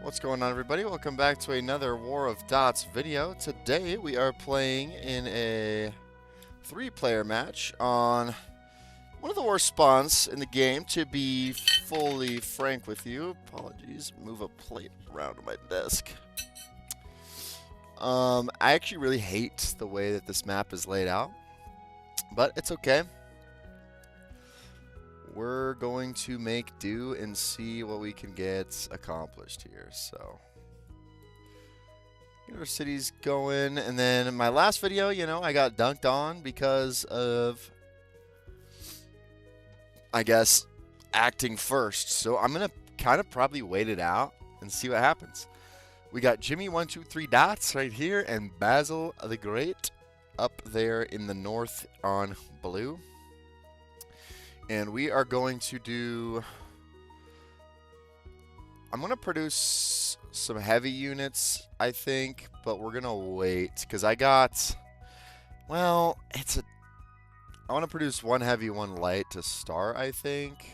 What's going on, everybody? Welcome back to another War of Dots video. Today we are playing in a 3-player match on one of the worst spawns in the game, to be fully frank with you. Apologies, move a plate around on my desk. I actually really hate the way that this map is laid out, but it's okay. We're going to make do and see what we can get accomplished here. So, get our cities going. And then in my last video, I got dunked on because of, I guess, acting first. So I'm going to kind of probably wait it out and see what happens. We got Jimmy123 Dots right here and Basil the Great up there in the north on blue. And we are going to do, I'm going to produce some heavy units, I think, but we're going to wait because I got, well, I want to produce one heavy, one light to start, I think.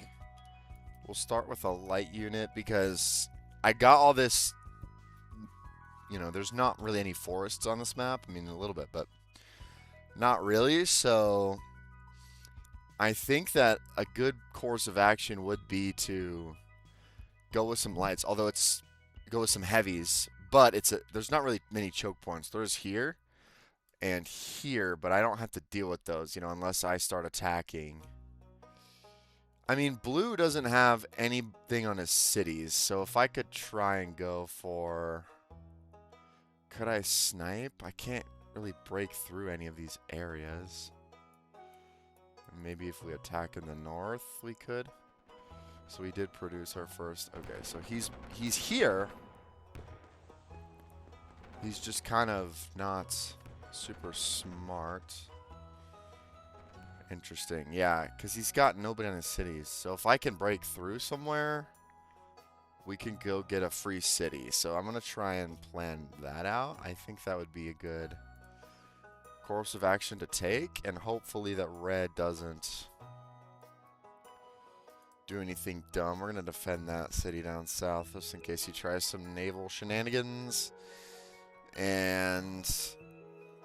We'll start with a light unit because I got all this, there's not really any forests on this map. I mean, a little bit, but not really, so I think that a good course of action would be to go with some lights, although go with some heavies, but there's not really many choke points. There's here and here, but I don't have to deal with those, unless I start attacking. I mean, blue doesn't have anything on his cities, so if I could try and go for, could I snipe? I can't really break through any of these areas. Maybe if we attack in the north, we could. So we did produce our first. Okay, so he's here. He's just kind of not super smart. Interesting. Yeah, because he's got nobody in his cities. So if I can break through somewhere, we can go get a free city. So I'm going to try and plan that out. I think that would be a good course of action to take, and hopefully that red doesn't do anything dumb. We're going to defend that city down south just in case he tries some naval shenanigans. And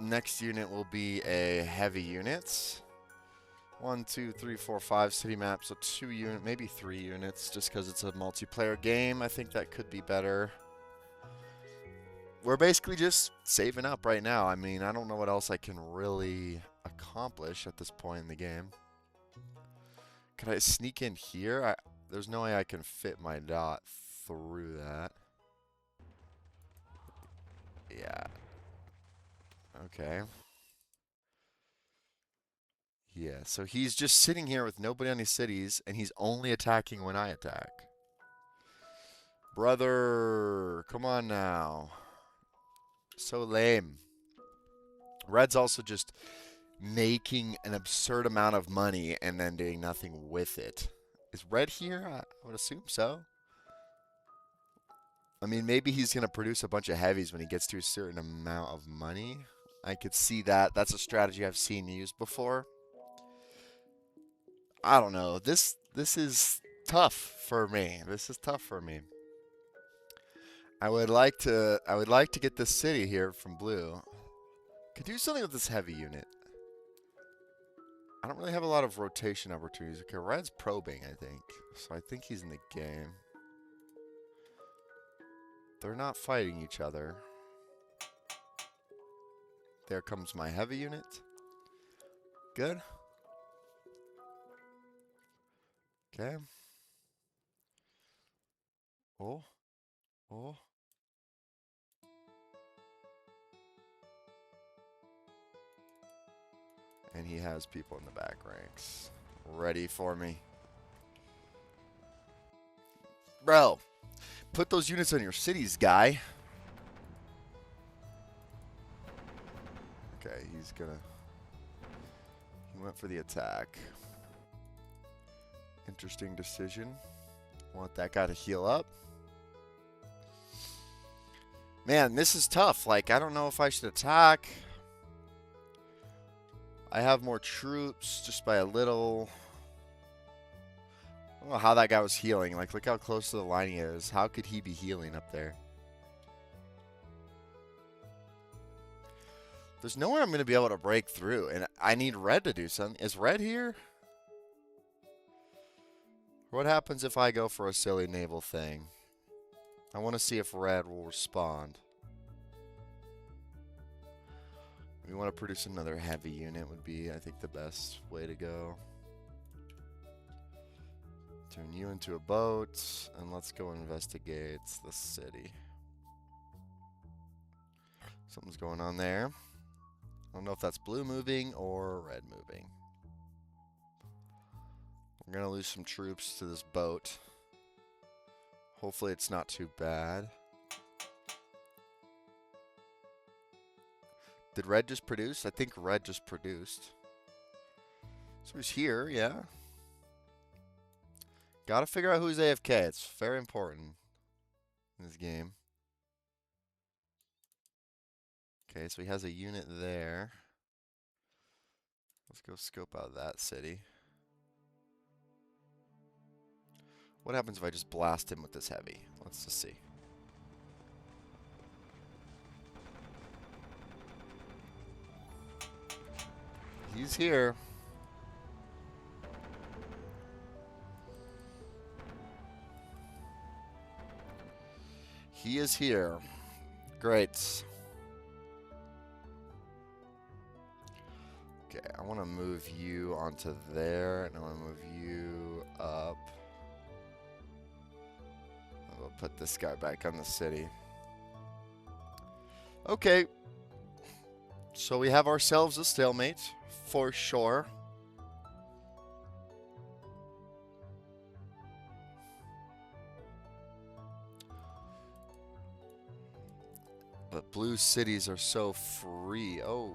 next unit will be a heavy unit. 1, 2, 3, 4, 5 city maps, so 2 units, maybe 3 units, just because it's a multiplayer game. I think that could be better. We're basically just saving up right now. I mean, I don't know what else I can really accomplish at this point in the game. Could I sneak in here? There's no way I can fit my dot through that. Yeah. Okay. Yeah, so he's just sitting here with nobody on his cities, and he's only attacking when I attack. Brother, come on now. So lame. Red's also just making an absurd amount of money and then doing nothing with it. Is Red here? I would assume so. I mean, maybe he's going to produce a bunch of heavies when he gets to a certain amount of money. I could see that. That's a strategy I've seen used before. I don't know. This is tough for me. This is tough for me. I would like to get this city here from blue. Could do something with this heavy unit. I don't really have a lot of rotation opportunities. Okay, Red's probing, I think. So I think he's in the game. They're not fighting each other. There comes my heavy unit. Good. Okay. Oh. Oh. And he has people in the back ranks ready for me. Bro, put those units on your cities, guy. Okay, he went for the attack. Interesting decision. Want that guy to heal up. Man, this is tough. Like, I don't know if I should attack. I have more troops just by a little. I don't know how that guy was healing. Like, look how close to the line he is. How could he be healing up there? There's nowhere I'm going to be able to break through, and I need red to do something. Is red here? What happens if I go for a silly naval thing? I want to see if red will respond. We want to produce another heavy unit would be, I think, the best way to go. Turn you into a boat, and let's go investigate the city. Something's going on there. I don't know if that's blue moving or red moving. We're going to lose some troops to this boat. Hopefully it's not too bad. Did red just produce? I think red just produced. So he's here, yeah. Gotta figure out who's AFK. It's very important in this game. Okay, so he has a unit there. Let's go scope out that city. What happens if I just blast him with this heavy? Let's just see. He's here. He is here. Great. Okay, I want to move you onto there, and I want to move you up. I'll put this guy back on the city. Okay. So we have ourselves a stalemate, for sure. But blue cities are so free. Oh.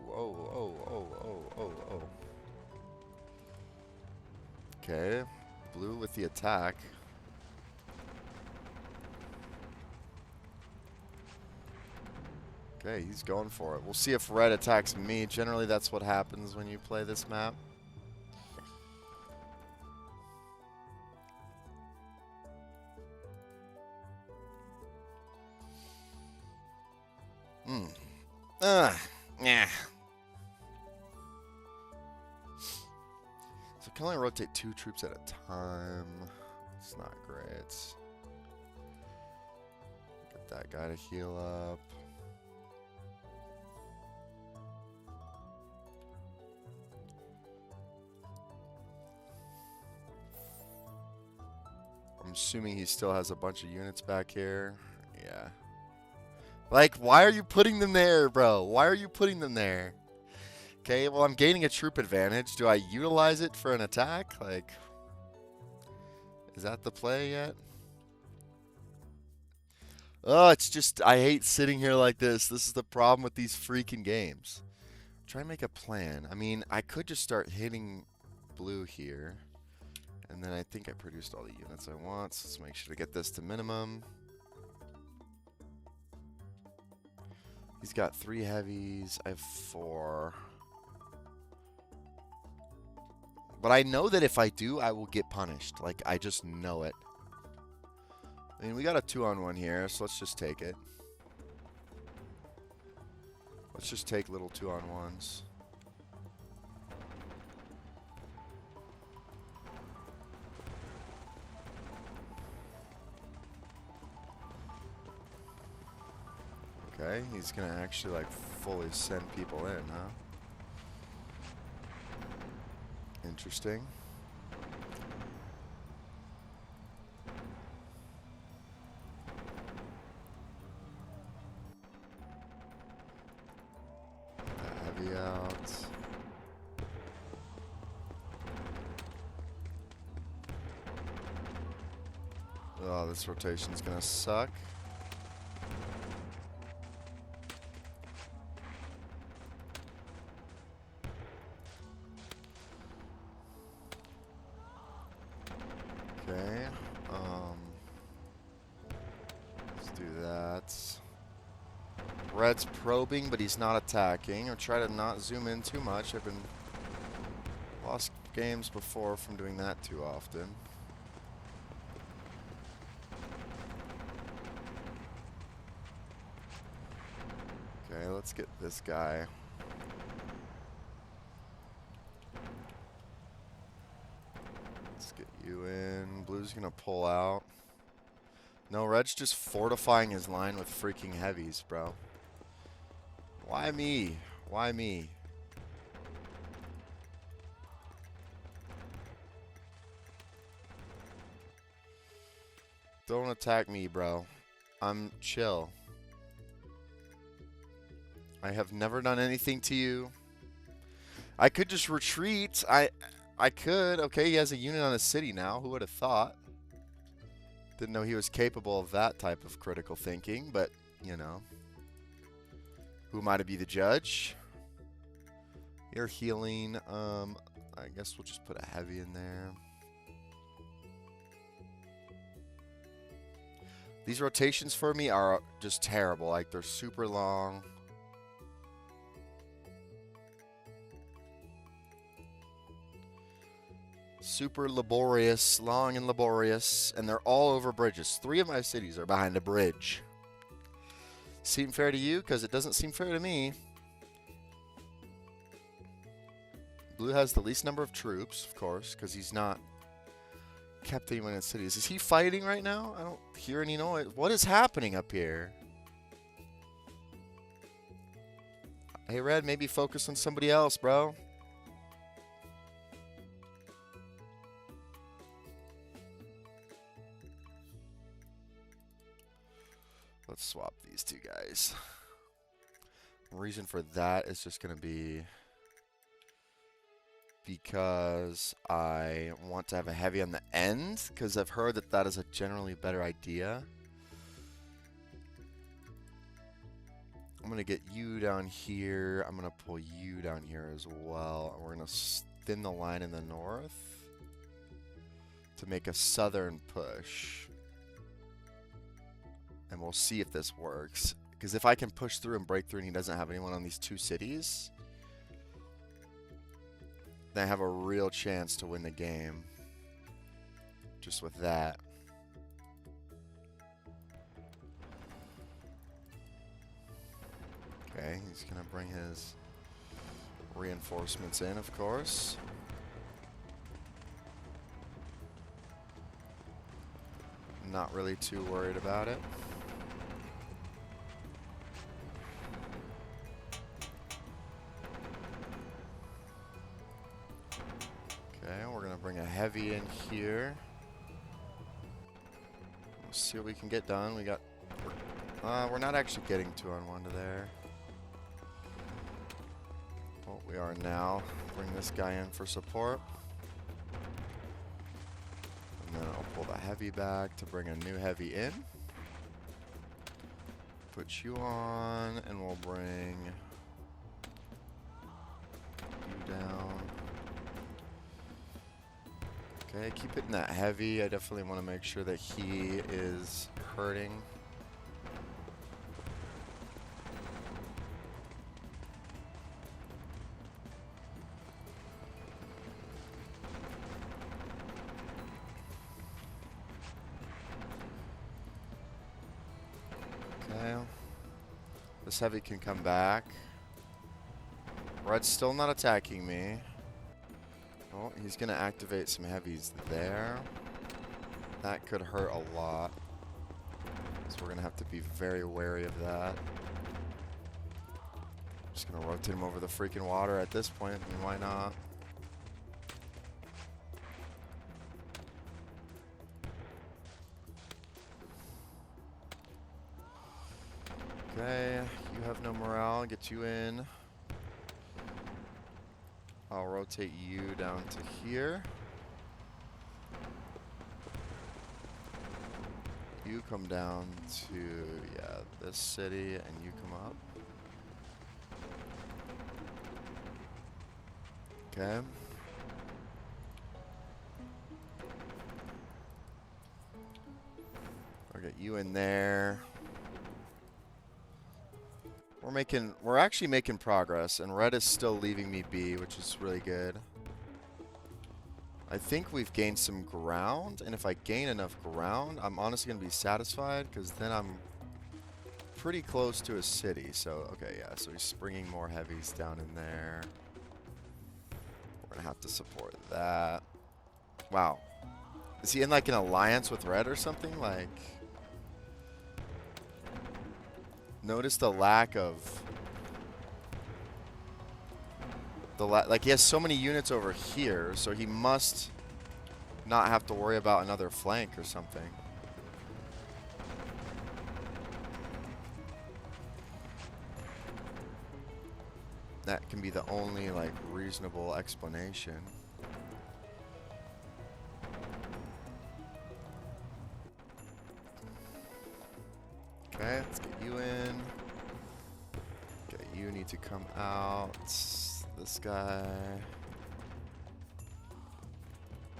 Okay, blue with the attack. Okay, he's going for it. We'll see if red attacks me. Generally, that's what happens when you play this map. Yeah. So I can only rotate 2 troops at a time. It's not great. Get that guy to heal up. I'm assuming he still has a bunch of units back here. Yeah. Like, why are you putting them there, bro? Why are you putting them there? Okay, well, I'm gaining a troop advantage. Do I utilize it for an attack? Like, is that the play yet? Oh, it's just, I hate sitting here like this. This is the problem with these freaking games. Try and make a plan. I mean, I could just start hitting blue here. And then I think I produced all the units I want. So let's make sure to get this to minimum. He's got 3 heavies. I have 4. But I know that if I do, I will get punished. Like, I just know it. I mean, we got a 2-on-1 here, so let's just take it. Let's just take little 2-on-1s. Okay, he's gonna actually like fully send people in, huh? Interesting. Heavy out. Oh, this rotation's gonna suck. Okay, let's do that. Red's probing, but he's not attacking. I'll try to not zoom in too much. I've been lost games before from doing that too often. Okay, let's get this guy. Let's get you in. Blue's gonna pull out. No, Red's just fortifying his line with freaking heavies, bro. Why me? Why me? Don't attack me, bro. I'm chill. I have never done anything to you. I could just retreat. I could. Okay, he has a unit on a city now. Who would have thought? Didn't know he was capable of that type of critical thinking, but, you know. Who am I to be the judge? You're healing. I guess we'll just put a heavy in there. These rotations for me are just terrible. Like, they're super long. Super laborious, long and laborious, and they're all over bridges. 3 of my cities are behind a bridge. Seem fair to you? Because it doesn't seem fair to me. Blue has the least number of troops, of course, because he's not kept anyone in cities. Is he fighting right now? I don't hear any noise. What is happening up here? Hey, Red, maybe focus on somebody else, bro. Let's swap these two guys. The reason for that is just going to be because I want to have a heavy on the end, because I've heard that that is a generally better idea. I'm going to get you down here. I'm going to pull you down here as well. We're going to thin the line in the north to make a southern push. And we'll see if this works. Because if I can push through and break through and he doesn't have anyone on these 2 cities, then I have a real chance to win the game. Just with that. Okay, he's going to bring his reinforcements in, of course. Not really too worried about it. Okay, we're going to bring a heavy in here. Let's see what we can get done. We got... we're not actually getting 2-on-1 to there. Well, we are now. Bring this guy in for support. And then I'll pull the heavy back to bring a new heavy in. Put you on, and we'll bring you down. Okay, keep hitting that heavy. I definitely want to make sure that he is hurting. Okay. This heavy can come back. Red's still not attacking me. Oh, he's going to activate some heavies there. That could hurt a lot. So we're going to have to be very wary of that. Just going to rotate him over the freaking water at this point. I mean, why not? Okay, you have no morale. Get you in. I'll rotate you down to here. You come down to, yeah, this city, and you come up. Okay. I'll get you in there. We're actually making progress, and Red is still leaving me be, which is really good. I think we've gained some ground, and if I gain enough ground, I'm honestly going to be satisfied, because then I'm pretty close to a city, so okay, yeah, so he's springing more heavies down in there. We're gonna have to support that. Wow. Is he in like an alliance with Red or something? Like, notice the lack of like he has so many units over here, so he must not have to worry about another flank or something. That can be the only like reasonable explanation. Okay, let's get you in. Okay, you need to come out. This guy.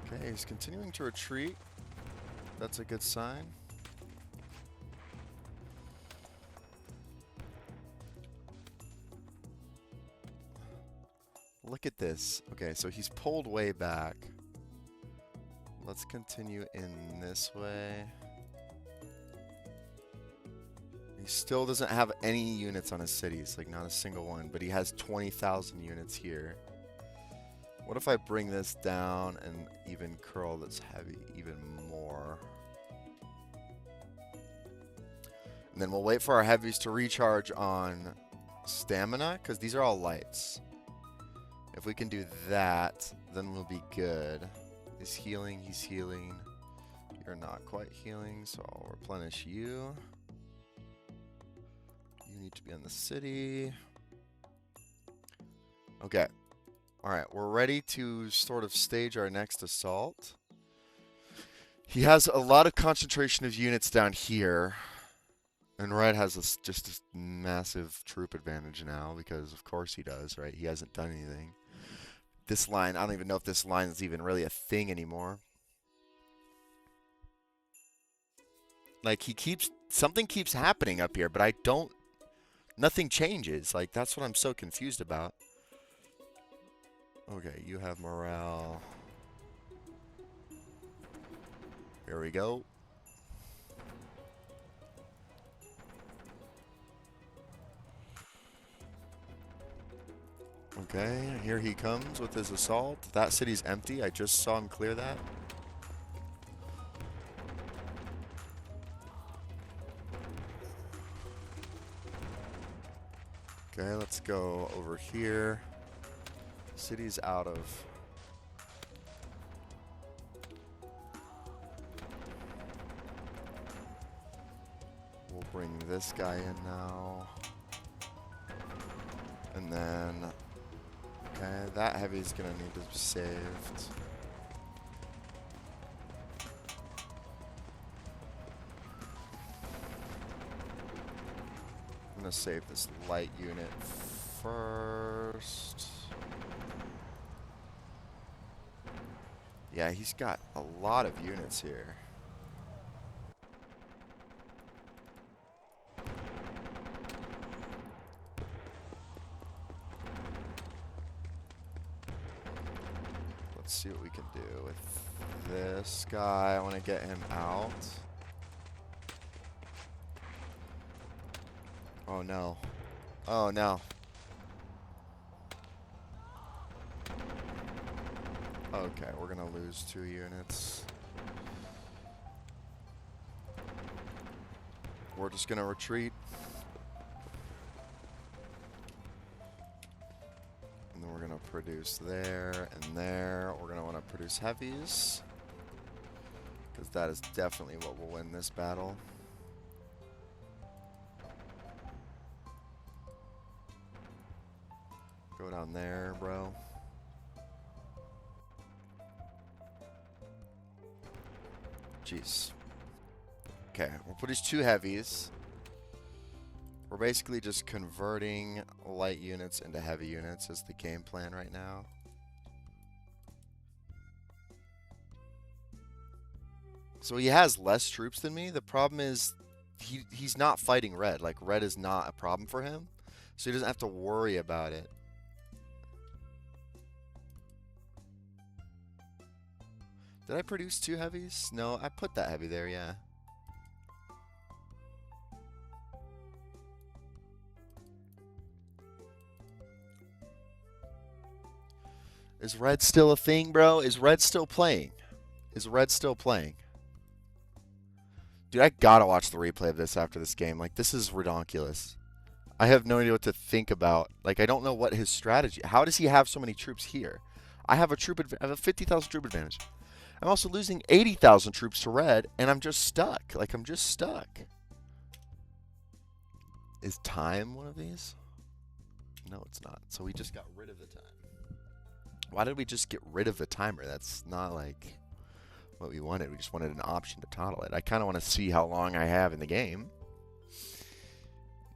Okay, he's continuing to retreat. That's a good sign. Look at this. Okay, so he's pulled way back. Let's continue in this way. He still doesn't have any units on his cities, like not a single one, but he has 20,000 units here. What if I bring this down and even curl this heavy even more? And then we'll wait for our heavies to recharge on stamina, because these are all lights. If we can do that, then we'll be good. He's healing, he's healing. You're not quite healing, so I'll replenish you. You need to be in the city. Okay. Alright, we're ready to sort of stage our next assault. He has a lot of concentration of units down here. And Red has just this massive troop advantage now, because of course he does, right? He hasn't done anything. This line, I don't even know if this line is even really a thing anymore. Like, something keeps happening up here, but nothing changes. Like, that's what I'm so confused about. Okay, you have morale. Here we go. Okay, here he comes with his assault. That city's empty. I just saw him clear that. Okay, let's go over here. City's out of... We'll bring this guy in now. And then... Okay, that heavy's gonna need to be saved. I'm gonna save this light unit first. Yeah, he's got a lot of units here. Let's see what we can do with this guy. I want to get him out. Oh no. Oh no. Okay, we're gonna lose 2 units. We're just gonna retreat. And then we're gonna produce there and there. We're gonna want to produce heavies, because that is definitely what will win this battle. Go down there, bro. Jeez. Okay, we'll produce 2 heavies. We're basically just converting light units into heavy units is the game plan right now. So he has less troops than me. The problem is he's not fighting Red. Like, Red is not a problem for him. So he doesn't have to worry about it. Did I produce 2 heavies? No, I put that heavy there, yeah. Is red still a thing, bro? Is red still playing? Is red still playing? Dude, I gotta watch the replay of this after this game. Like, this is redonkulous. I have no idea what to think about. Like, I don't know what his strategy. How does he have so many troops here? I have a 50,000 troop advantage. I'm also losing 80,000 troops to red, and I'm just stuck. Like, I'm just stuck. Is time one of these? No, it's not. So we just got rid of the time. Why did we just get rid of the timer? That's not like what we wanted. We just wanted an option to toddle it. I kind of want to see how long I have in the game.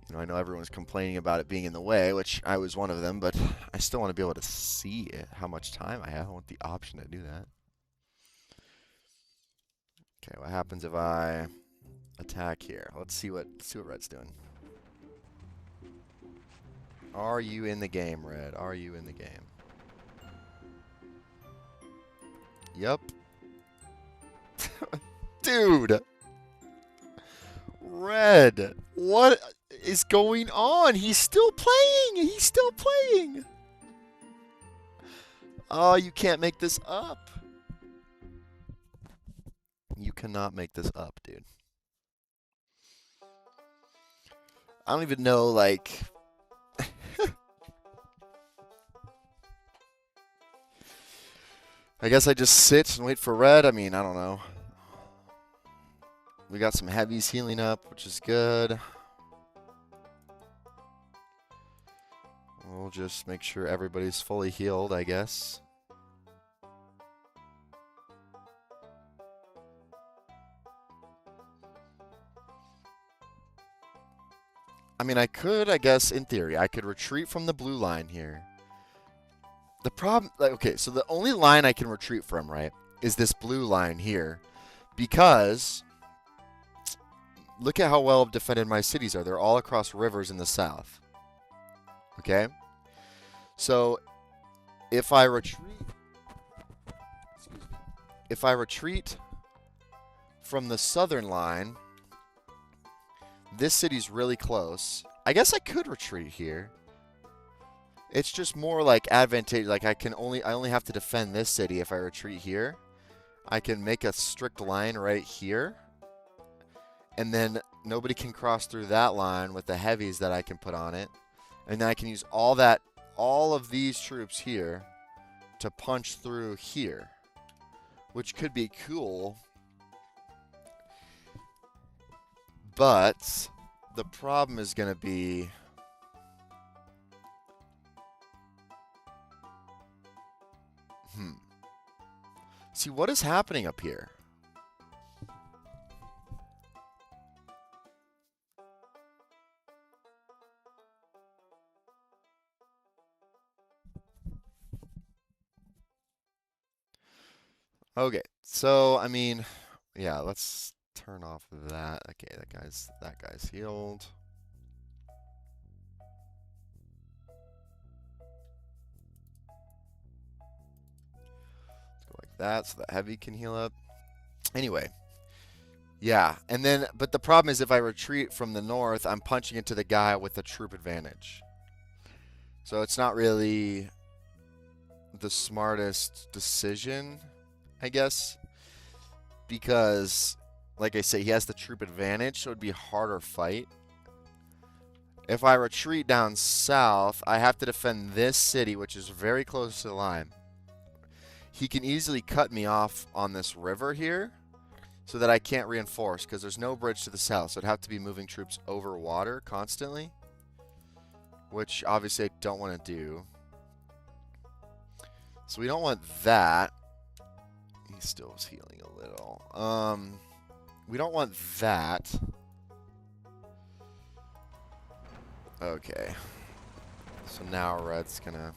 You know, I know everyone's complaining about it being in the way, which I was one of them, but I still want to be able to see it, how much time I have. I want the option to do that. Okay, what happens if I attack here? Let's see what red's doing. Are you in the game, red? Are you in the game? Yep. Dude! Red! What is going on? He's still playing! He's still playing! Oh, you can't make this up. You cannot make this up, dude. I don't even know, like... I guess I just sit and wait for red. I mean, I don't know. We got some heavies healing up, which is good. We'll just make sure everybody's fully healed, I guess. I mean, I could, I guess, in theory, I could retreat from the blue line here. The problem, like, okay, so the only line I can retreat from, right, is this blue line here. Because, look at how well defended my cities are. They're all across rivers in the south. Okay? So, if I retreat from the southern line, this city's really close. I guess I could retreat here. It's just more like advantageous. Like I only have to defend this city if I retreat here. I can make a strict line right here. And then nobody can cross through that line with the heavies that I can put on it. And then I can use all of these troops here to punch through here. Which could be cool. But the problem is going to be... See, what is happening up here? Okay, so, I mean, yeah, let's turn off that. Okay, that guy's healed. That so that heavy can heal up. Anyway, yeah, and then but the problem is if I retreat from the north, I'm punching into the guy with the troop advantage. So it's not really the smartest decision, I guess, because like I say, he has the troop advantage, so it'd be a harder fight. If I retreat down south, I have to defend this city, which is very close to the line. He can easily cut me off on this river here so that I can't reinforce because there's no bridge to the south. So I'd have to be moving troops over water constantly, which obviously I don't want to do. So we don't want that. He still is healing a little. We don't want that. Okay. So now red's gonna...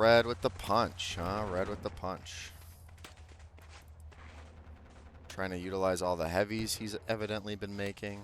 red with the punch, huh? Red with the punch. Trying to utilize all the heavies he's evidently been making.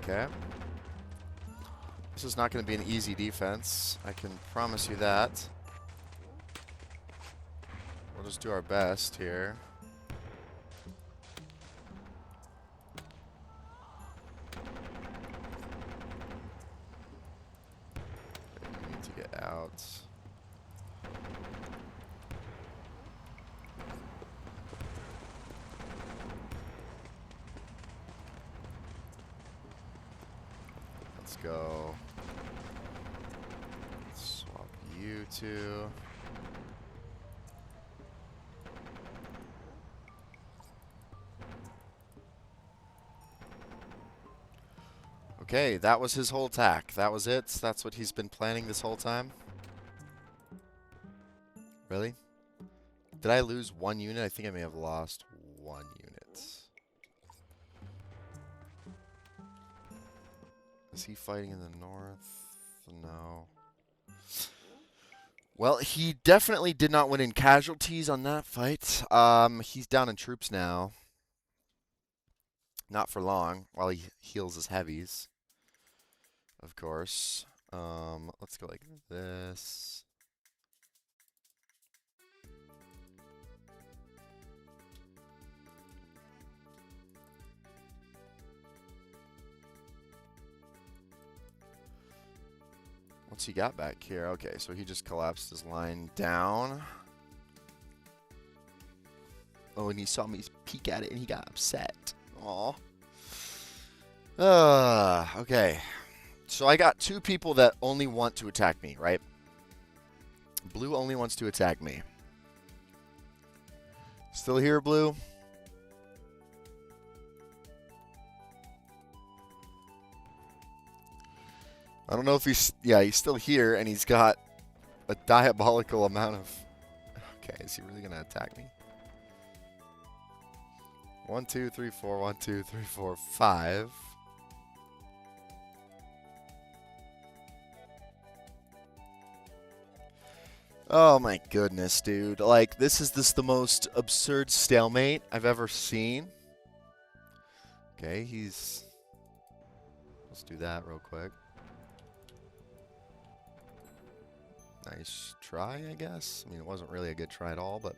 Okay. This is not going to be an easy defense. I can promise you that. We'll just do our best here. We need to get out. Let's go. Swap you two. Okay, that was his whole attack. That was it. That's what he's been planning this whole time. Really? Did I lose one unit? I think I may have lost one unit. Is he fighting in the north? No. Well, he definitely did not win in casualties on that fight. He's down in troops now. Not for long, while he heals his heavies. Of course. Let's go like this. What's he got back here? Okay, so he just collapsed his line down. Oh, and he saw me peek at it and he got upset. Aw. Okay. So I got two people that only want to attack me, right? Blue only wants to attack me. Still here, Blue? I don't know if he's... Yeah, he's still here, and he's got a diabolical amount of... Okay, is he really going to attack me? 1, 2, 3, 4, 1, 2, 3, 4, 5. Oh my goodness, dude. Like, this is the most absurd stalemate I've ever seen. Okay, he's... Let's do that real quick. Nice try, I guess. I mean, it wasn't really a good try at all, but...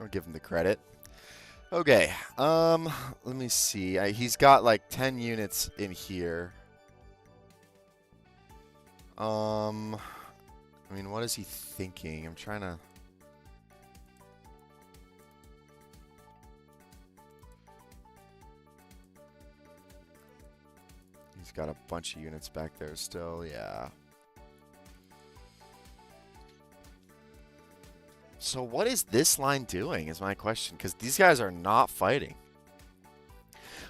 I'll give him the credit. Okay, let me see. He's got like 10 units in here. I mean, what is he thinking? I'm trying to... He's got a bunch of units back there still, yeah. So what is this line doing is my question, because these guys are not fighting.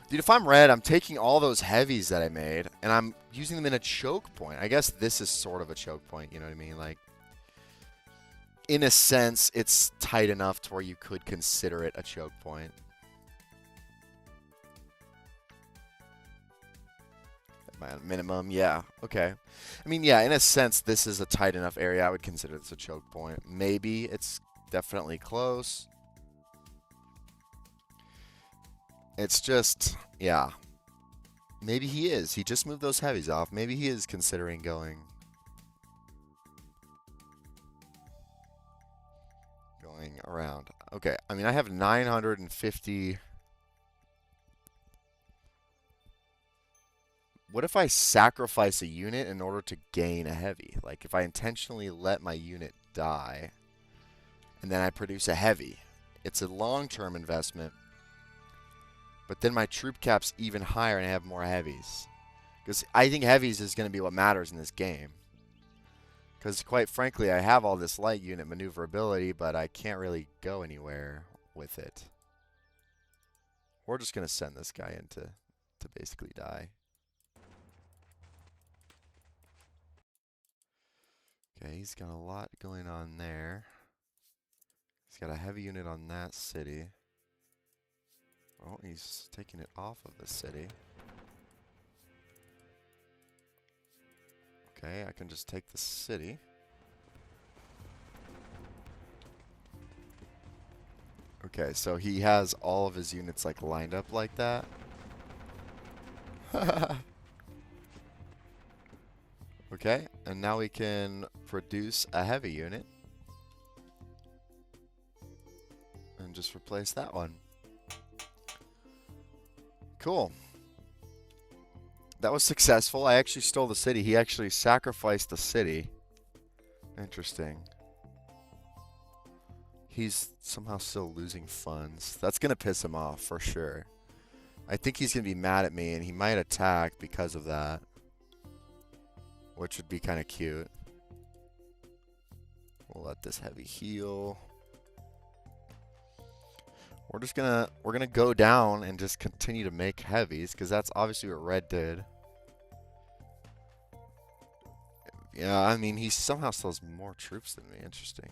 Dude, if I'm red, I'm taking all those heavies that I made, and I'm using them in a choke point. I guess this is sort of a choke point, you know what I mean? Like, in a sense, it's tight enough to where you could consider it a choke point. At minimum, yeah, okay. I mean, yeah, in a sense, this is a tight enough area. I would consider this a choke point. Maybe it's definitely close. It's just, yeah. Maybe he is. He just moved those heavies off. Maybe he is considering going around. Okay, I mean, I have 950... What if I sacrifice a unit in order to gain a heavy? Like if I intentionally let my unit die and then I produce a heavy. It's a long-term investment, but then my troop cap's even higher and I have more heavies. Because I think heavies is going to be what matters in this game. Because quite frankly, I have all this light unit maneuverability, but I can't really go anywhere with it. We're just going to send this guy in to basically die. Okay, he's got a lot going on there. He's got a heavy unit on that city. Oh, he's taking it off of the city. Okay, I can just take the city. Okay, so he has all of his units like lined up like that. Okay, and now we can produce a heavy unit. And just replace that one. Cool. That was successful. I actually stole the city. He actually sacrificed the city. Interesting. He's somehow still losing funds. That's going to piss him off for sure. I think he's going to be mad at me, and he might attack because of that. Which would be kind of cute. We'll let this heavy heal. We're gonna go down and just continue to make heavies, because that's obviously what red did. Yeah, I mean, he somehow still has more troops than me. Interesting.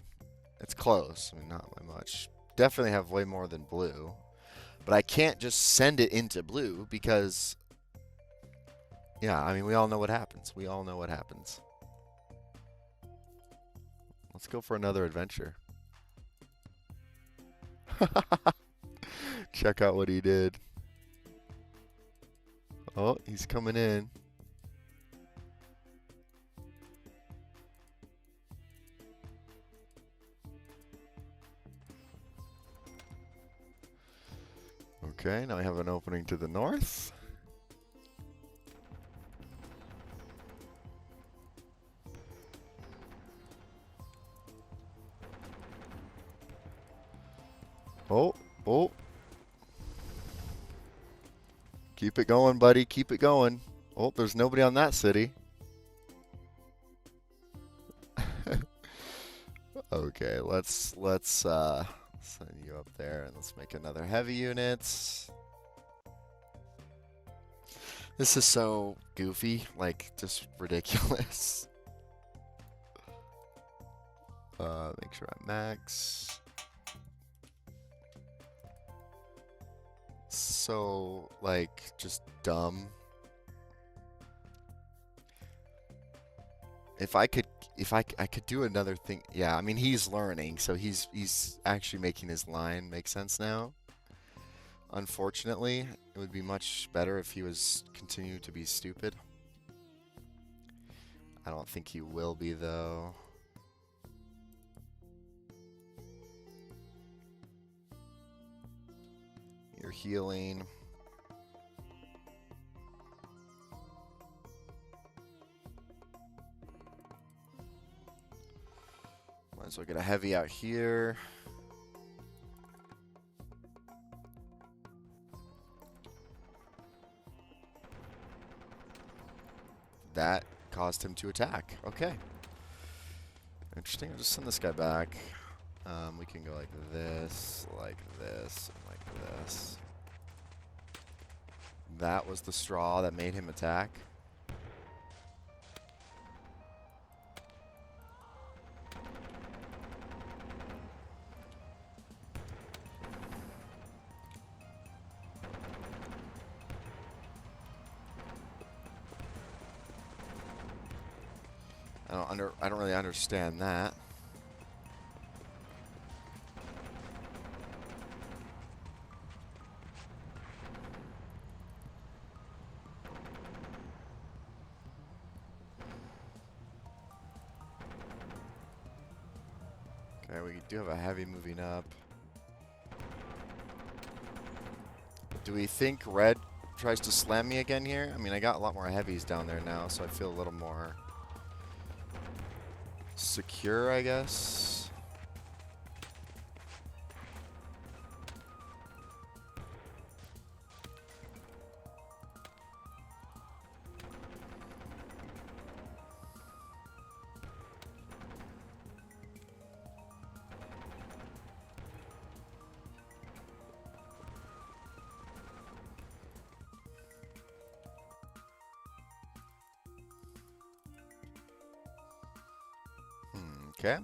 It's close. I mean, not by much. Definitely have way more than blue. But I can't just send it into blue because... Yeah, I mean, we all know what happens. We all know what happens. Let's go for another adventure. Check out what he did. Oh, he's coming in. Okay, now we have an opening to the north. Oh, oh. Keep it going, buddy. Keep it going. Oh, there's nobody on that city. Okay, let's send you up there and let's make another heavy unit. This is so goofy, like just ridiculous. Make sure I max. So like just dumb. If I could do another thing. Yeah, I mean he's learning, so he's actually making his line make sense now. Unfortunately, it would be much better if he was continue to be stupid. I don't think he will be though. You're healing. Might as well get a heavy out here. That caused him to attack. Okay. Interesting. I'll just send this guy back. We can go like this, and like this. That was the straw that made him attack. I don't really understand that. Okay, we do have a heavy moving up. Do we think red tries to slam me again here. I mean, I got a lot more heavies down there now, so I feel a little more secure, I guess. Okay.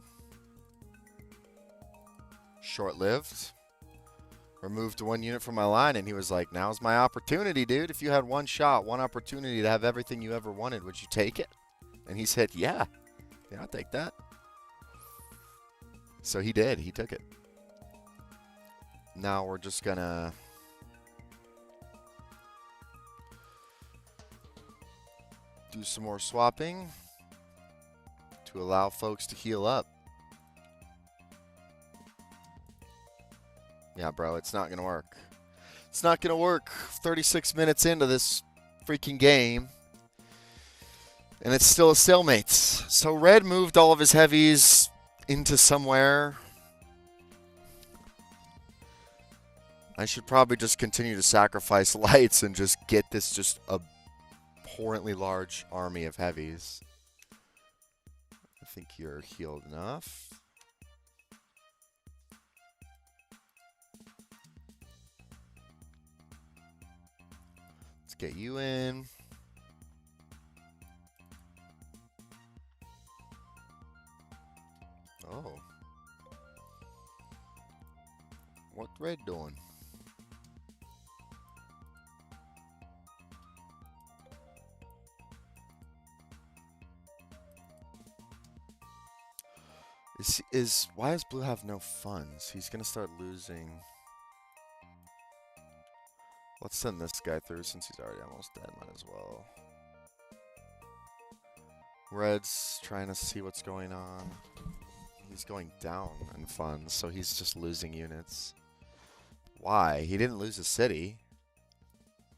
Short-lived. Removed one unit from my line, and he was like, now's my opportunity, dude. If you had one shot, one opportunity to have everything you ever wanted, would you take it? And he said, yeah. Yeah, I'll take that. So he did. He took it. Now we're just going to do some more swapping to allow folks to heal up. Yeah, bro, it's not going to work. It's not going to work 36 minutes into this freaking game. And it's still a stalemate. So red moved all of his heavies into somewhere. I should probably just continue to sacrifice lights and just get this just abhorrently large army of heavies. I think you're healed enough. Let's get you in. Oh. What red doing? Why does blue have no funds? He's gonna start losing. Let's send this guy through since he's already almost dead. Might as well. Red's trying to see what's going on. He's going down in funds, so he's just losing units. Why? He didn't lose a city.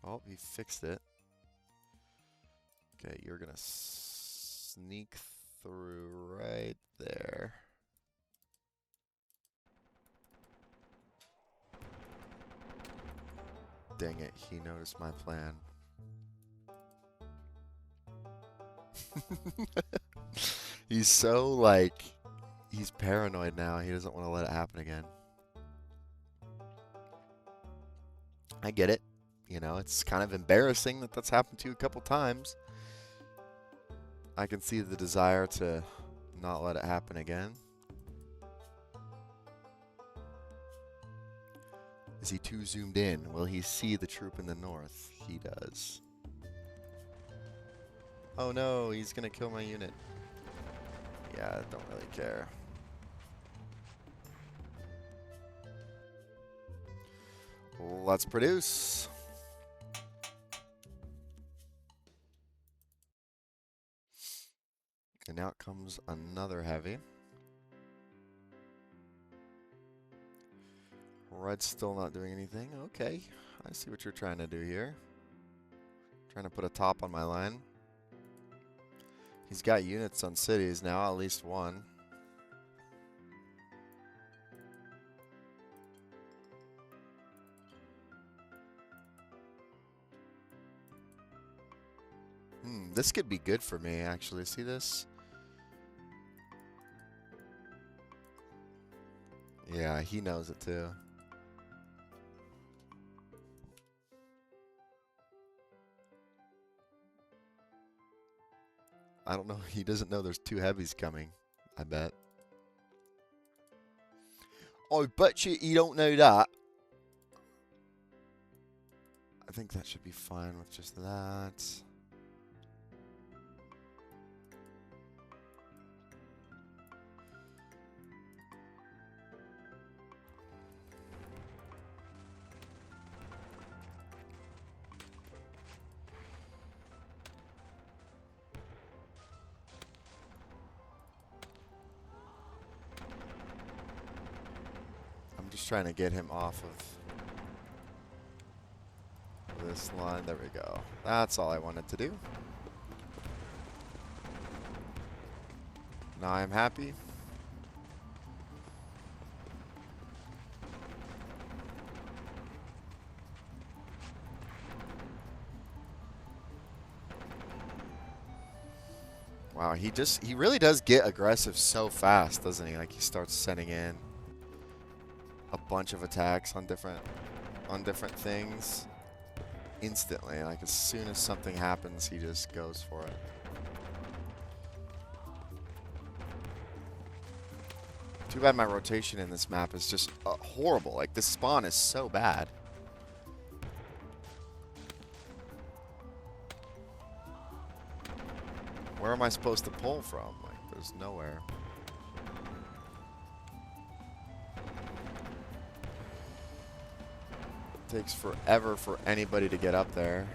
Oh, he fixed it. Okay, you're gonna sneak through right there. Dang it, he noticed my plan. He's so, like, he's paranoid now. He doesn't want to let it happen again. I get it. You know, it's kind of embarrassing that that's happened to you a couple times. I can see the desire to not let it happen again. Is he too zoomed in? Will he see the troop in the north? He does. Oh no, he's gonna kill my unit. Yeah, I don't really care. Let's produce. And out comes another heavy. Red's still not doing anything. Okay, I see what you're trying to do here. Trying to put a top on my line. He's got units on cities now, at least one. This could be good for me, actually. See this? Yeah, he knows it too. I don't know. He doesn't know there's two heavies coming, I bet. I bet you don't know that. I think that should be fine with just that. I'm just trying to get him off of this line. There we go. That's all I wanted to do. Now I'm happy. Wow, he really does get aggressive so fast, doesn't he? Like he starts sending in a bunch of attacks on different things instantly. Like as soon as something happens, he just goes for it. Too bad my rotation in this map is just horrible. Like this spawn is so bad. Where am I supposed to pull from? Like, there's nowhere. Takes forever for anybody to get up there.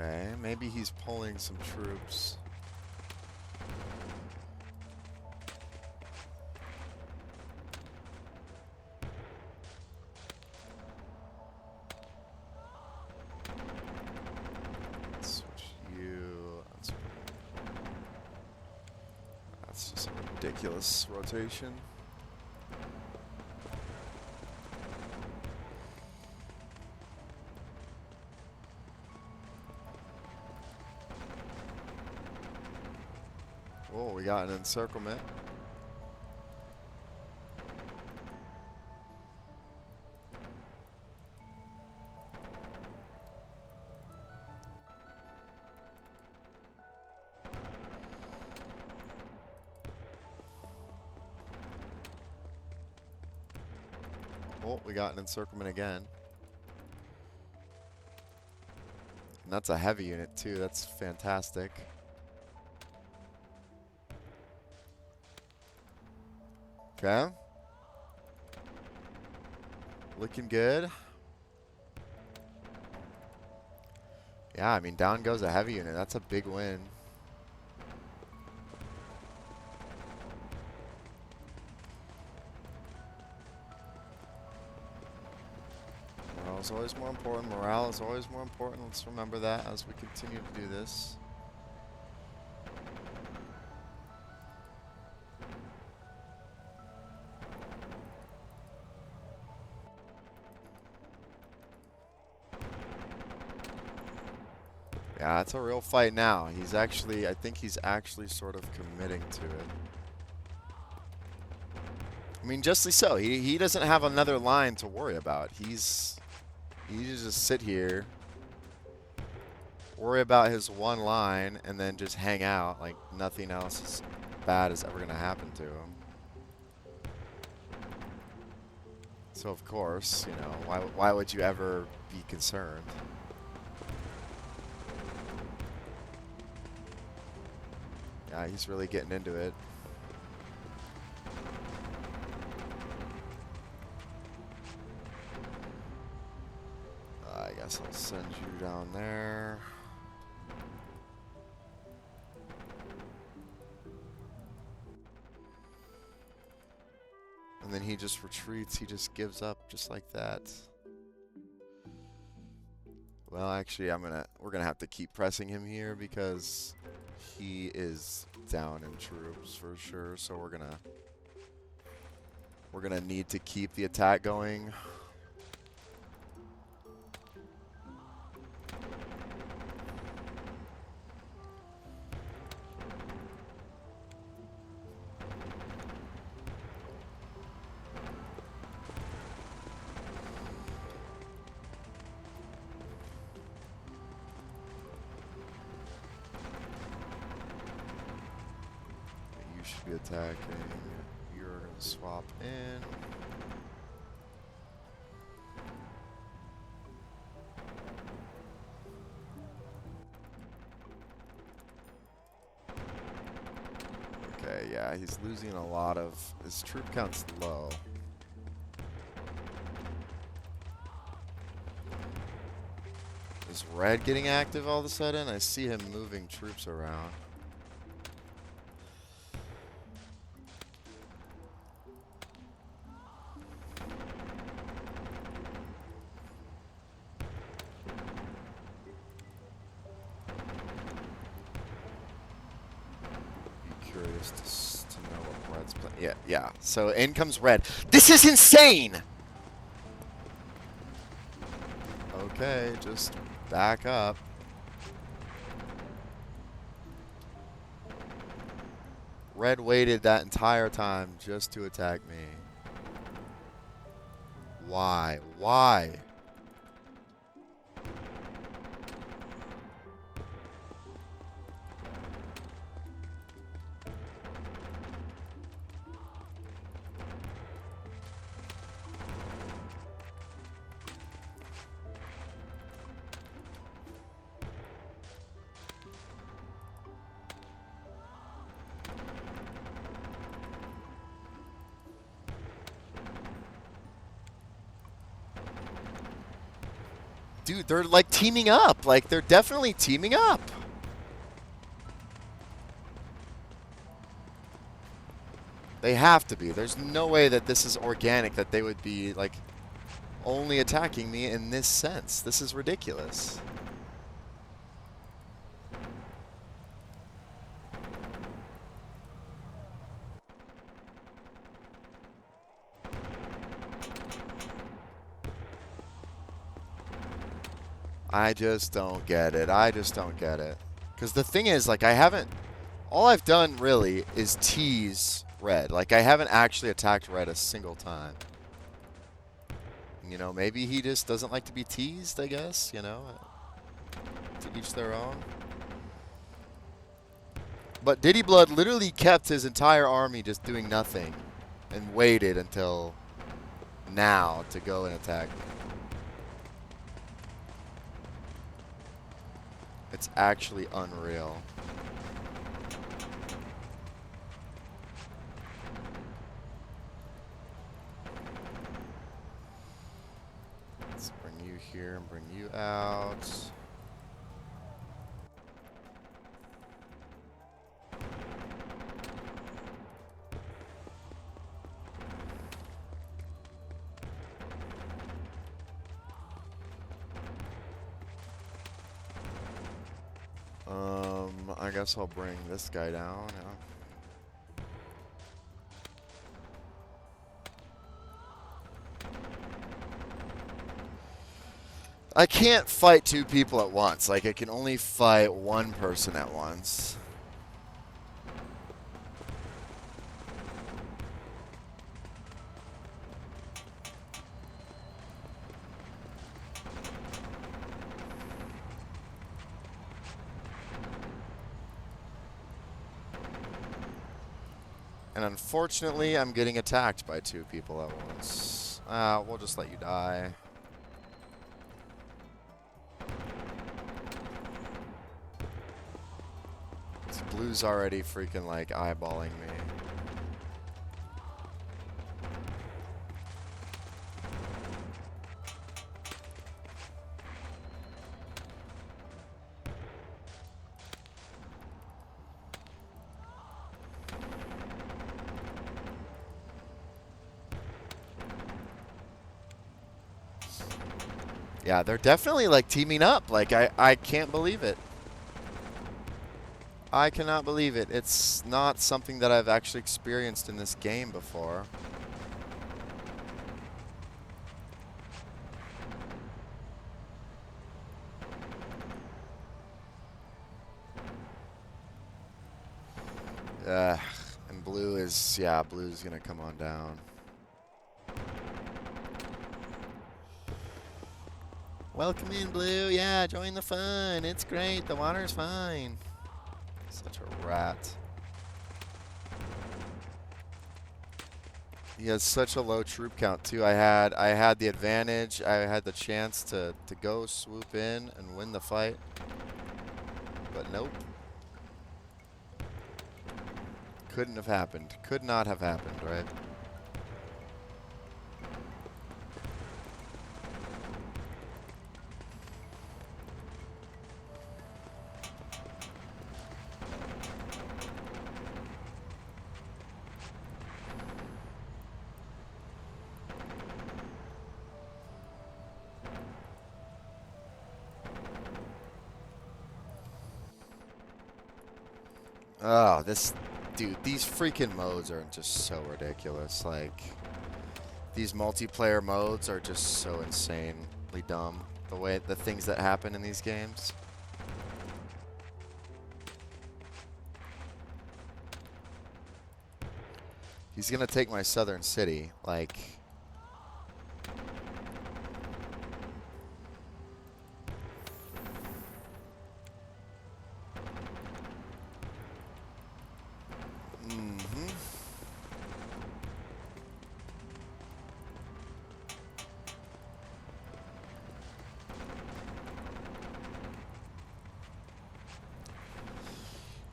Okay, maybe he's pulling some troops. Let's switch you. That's just a ridiculous rotation. Oh, we got an encirclement. Oh, we got an encirclement again. And that's a heavy unit too. That's fantastic. Okay. Looking good. Yeah, I mean, down goes a heavy unit. That's a big win. Morale is always more important. Morale is always more important. Let's remember that as we continue to do this. Yeah, it's a real fight now. He's actually, I think he's actually sort of committing to it. I mean, justly so. He doesn't have another line to worry about. He just sit here, worry about his one line, and then just hang out like nothing else is bad is ever going to happen to him. So of course, you know, why would you ever be concerned? Yeah, he's really getting into it. I guess I'll send you down there. And then he just retreats. He just gives up just like that. Well, actually, we're gonna have to keep pressing him here because he is down in troops for sure. So we're gonna need to keep the attack going. Should be attacking. You're going to swap in. Yeah, he's losing a lot of... His troop count's low. Is red getting active all of a sudden? I see him moving troops around. Be curious to know what red's playing. Yeah, yeah. So in comes red. This is insane! Okay, just back up. Red waited that entire time just to attack me. Why? Why? Dude, they're like teaming up. Like, they're definitely teaming up. They have to be. There's no way that this is organic, that they would be, like, only attacking me in this sense. This is ridiculous. I just don't get it. I just don't get it. Because the thing is, like, all I've done really is tease red. Like, I haven't actually attacked red a single time. You know, maybe he just doesn't like to be teased, I guess, you know. To each their own. But Diddy Blood literally kept his entire army just doing nothing. And waited until now to go and attack me. It's actually unreal. Let's bring you here and bring you out. I guess I'll bring this guy down, yeah. I can't fight two people at once. Like, I can only fight one person at once. And unfortunately, I'm getting attacked by two people at once. We'll just let you die. This blue's already freaking, like, eyeballing me. Yeah, they're definitely, like, teaming up. Like, I can't believe it. I cannot believe it. It's not something that I've actually experienced in this game before. And blue is, yeah, blue's gonna come on down. Welcome in, Blue. Yeah, join the fun. It's great. The water's fine. Such a rat. He has such a low troop count too. I had the advantage. I had the chance to go swoop in and win the fight. But nope. couldn't have happened. Could not have happened, right? Oh, dude, these freaking modes are just so ridiculous. Like, these multiplayer modes are just so insanely dumb. The things that happen in these games. He's gonna take my southern city, like...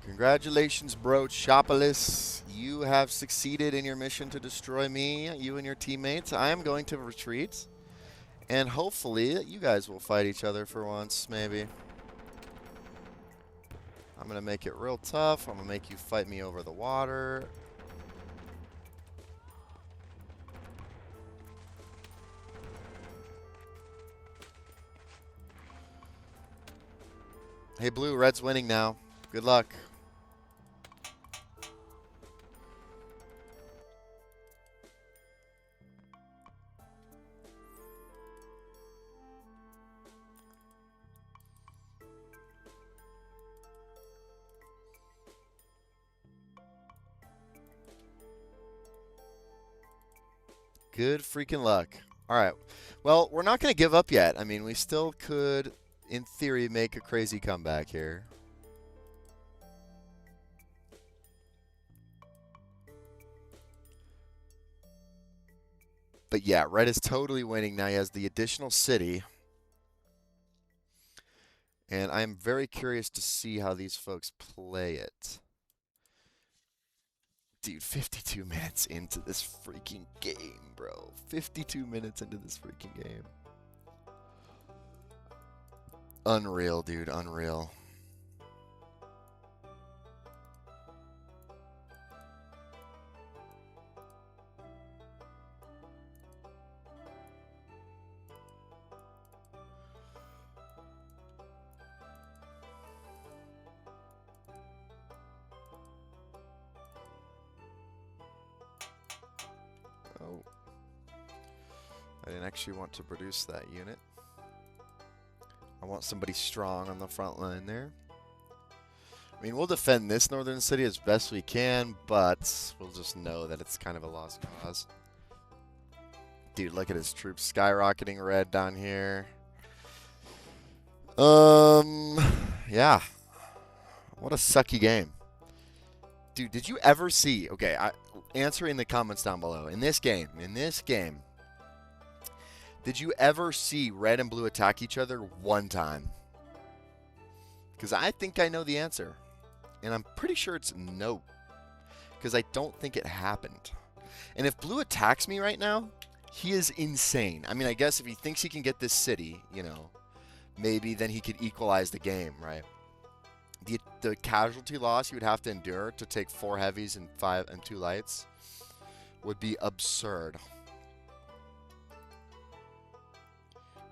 Congratulations, bro, Chopolis. You have succeeded in your mission to destroy me, you and your teammates. I am going to retreat. And hopefully, you guys will fight each other for once, maybe. I'm going to make it real tough. I'm going to make you fight me over the water. Hey, Blue, Red's winning now. Good luck. Good freaking luck. All right. Well, we're not going to give up yet. I mean, we still could, in theory, make a crazy comeback here. But yeah, Red is totally winning now. He has the additional city. And I'm very curious to see how these folks play it. Dude, 52 minutes into this freaking game, bro. 52 minutes into this freaking game. Unreal, dude. Unreal. Oh. I didn't actually want to produce that unit. I want somebody strong on the front line there. I mean, we'll defend this northern city as best we can, but we'll just know that it's kind of a lost cause. Dude, look at his troops skyrocketing red down here. Yeah. What a sucky game. Dude, did you ever see... Okay, answer in the comments down below. In this game, did you ever see red and blue attack each other one time? Because I think I know the answer. And I'm pretty sure it's no. Because I don't think it happened. And if blue attacks me right now, he is insane. I mean, I guess if he thinks he can get this city, you know, maybe then he could equalize the game, right? The casualty loss you would have to endure to take 4 heavies and 2 lights would be absurd.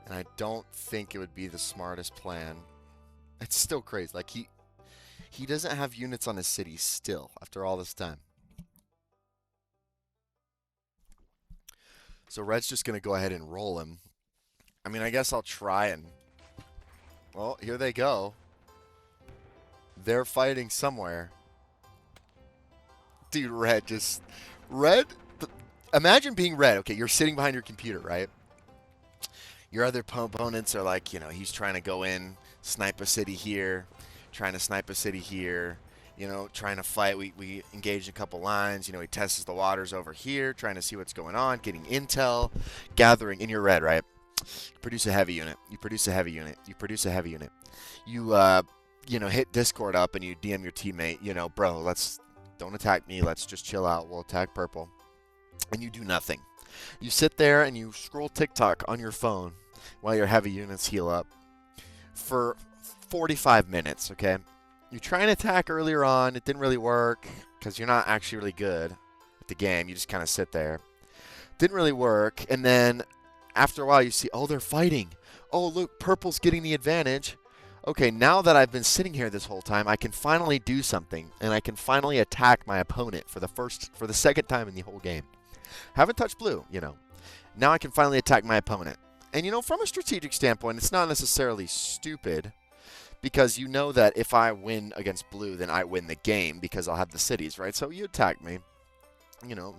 And I don't think it would be the smartest plan. It's still crazy. Like, he doesn't have units on his city still after all this time. So Red's just going to go ahead and roll him. I mean, I guess I'll try and... Well, here they go. They're fighting somewhere. Dude, Red just... Red... Imagine being Red. Okay, you're sitting behind your computer, right? Your other opponents are like, you know, he's trying to go in, snipe a city here, trying to snipe a city here, you know, trying to fight. We engaged a couple lines. You know, he tests the waters over here, trying to see what's going on, getting intel, gathering. And you're Red, right? You produce a heavy unit. You produce a heavy unit. You produce a heavy unit. You know, hit Discord up and you DM your teammate, you know, bro, let's Don't attack me. Let's just chill out. We'll attack purple. And you do nothing. You sit there and you scroll TikTok on your phone while your heavy units heal up for 45 minutes, okay? You try and attack earlier on. It didn't really work because you're not actually really good at the game. You just kind of sit there. Didn't really work. And then after a while you see, oh, they're fighting. Oh, look, purple's getting the advantage. Okay, now that I've been sitting here this whole time, I can finally do something, and I can finally attack my opponent for the second time in the whole game. Haven't touched blue, you know. Now I can finally attack my opponent. And, you know, from a strategic standpoint, it's not necessarily stupid, because you know that if I win against blue, then I win the game, because I'll have the cities, right? So you attack me. You know,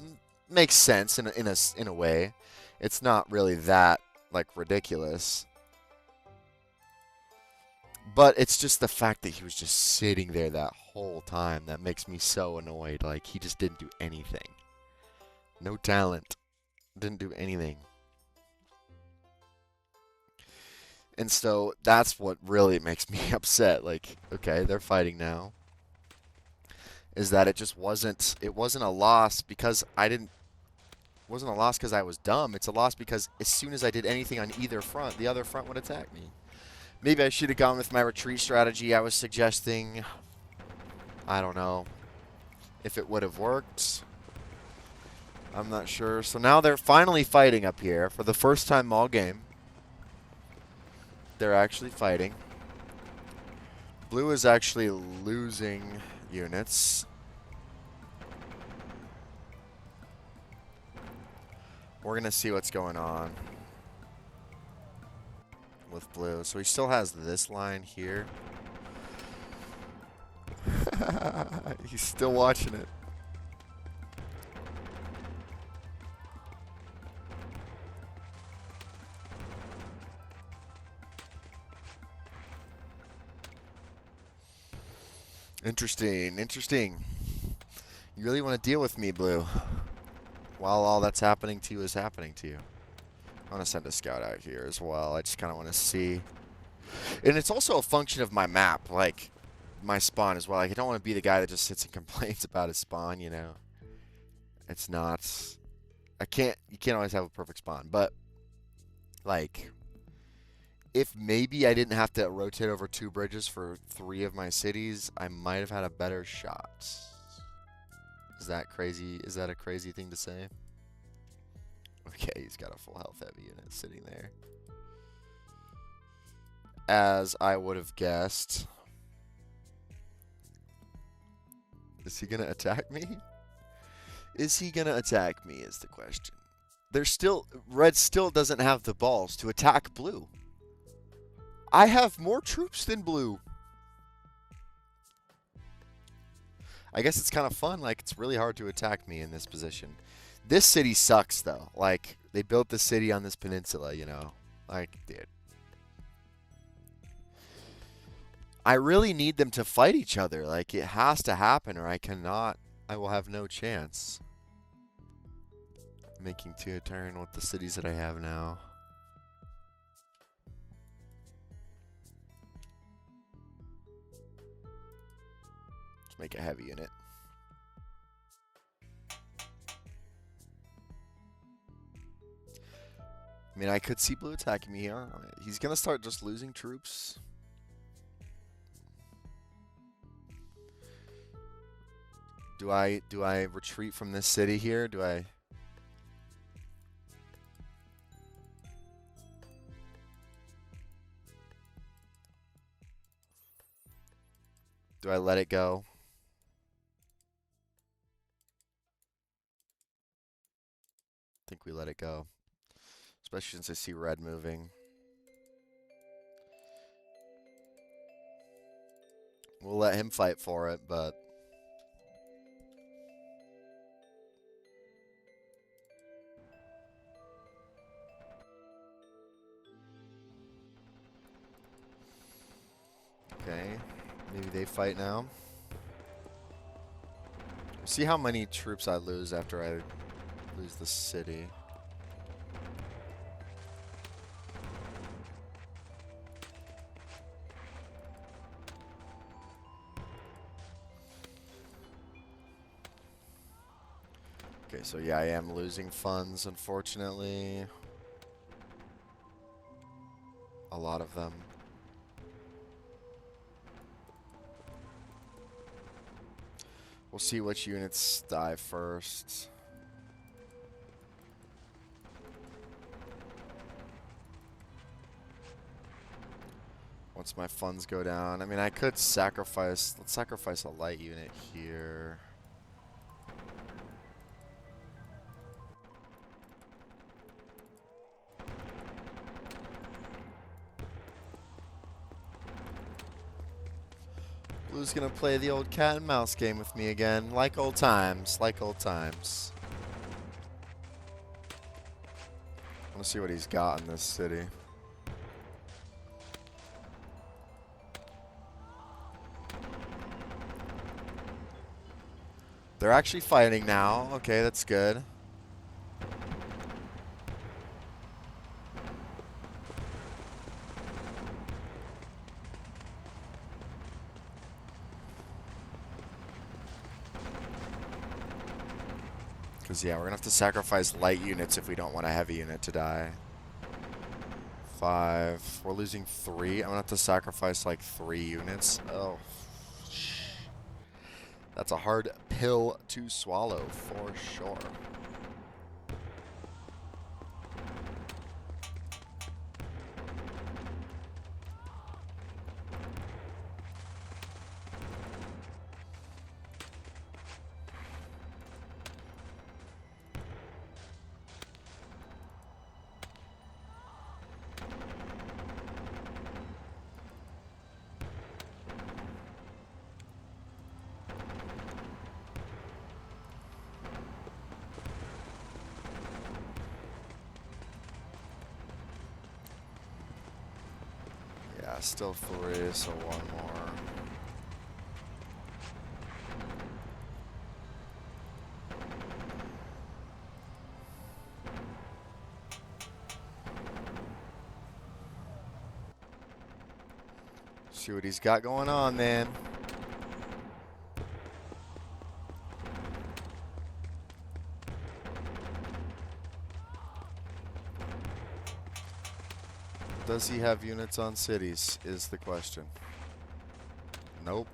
makes sense in a way. It's not really that, like, ridiculous. But it's just the fact that he was just sitting there that whole time that makes me so annoyed. Like, he just didn't do anything. No talent. Didn't do anything. And so that's what really makes me upset. Like, okay, they're fighting now. Is that it wasn't a loss because I didn't. It wasn't a loss because I was dumb. It's a loss because as soon as I did anything on either front, the other front would attack me. Maybe I should have gone with my retreat strategy I was suggesting. I don't know if it would have worked. I'm not sure. So now they're finally fighting up here for the first time all game. They're actually fighting. Blue is actually losing units. We're going to see what's going on with blue. So he still has this line here. He's still watching it. Interesting, interesting. You really want to deal with me, blue, while all that's happening to you is happening to you. I want to send a scout out here as well. I just kind of want to see. And it's also a function of my map, like my spawn as well. Like, I don't want to be the guy that just sits and complains about his spawn, you know. It's not. You can't always have a perfect spawn. But, like, if maybe I didn't have to rotate over 2 bridges for 3 of my cities, I might have had a better shot. Is that crazy? Is that a crazy thing to say? Okay, he's got a full health heavy unit sitting there. As I would have guessed. Is he going to attack me? Is he going to attack me is the question. Red still doesn't have the balls to attack blue. I have more troops than blue. I guess it's kind of fun. Like, it's really hard to attack me in this position. This city sucks, though. Like, they built the city on this peninsula, you know. Like, dude. I really need them to fight each other. Like, it has to happen or I cannot. I will have no chance. Making 2 a turn with the cities that I have now. Let's make a heavy unit. I mean, I could see blue attacking me here. He's going to start just losing troops. Do I retreat from this city here? Do I let it go? I think we let it go. Especially since I see red moving. We'll let him fight for it, but okay. Maybe they fight now. We'll see how many troops I lose after I lose the city. Okay, so yeah, I am losing funds, unfortunately. A lot of them. We'll see which units die first. Once my funds go down. I mean, I could sacrifice... Let's sacrifice a light unit here. Blue's gonna play the old cat and mouse game with me again. Like old times. Like old times. I want to see what he's got in this city. They're actually fighting now. Okay, that's good. Because, yeah, we're going to have to sacrifice light units if we don't want a heavy unit to die. 5. We're losing 3. I'm going to have to sacrifice, like, 3 units. Oh. That's a hard pill to swallow, for sure. Yeah, still 3, so 1 more. See what he's got going on, man. Does he have units on cities, is the question. Nope.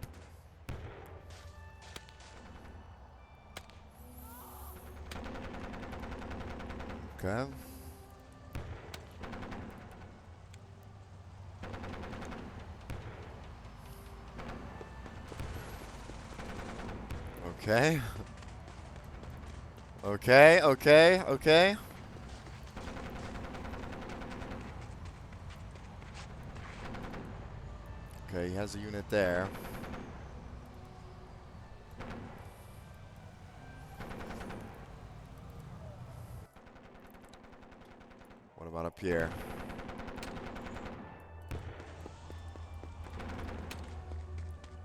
Okay. Okay. Okay, okay, okay. Okay, he has a unit there. What about up here?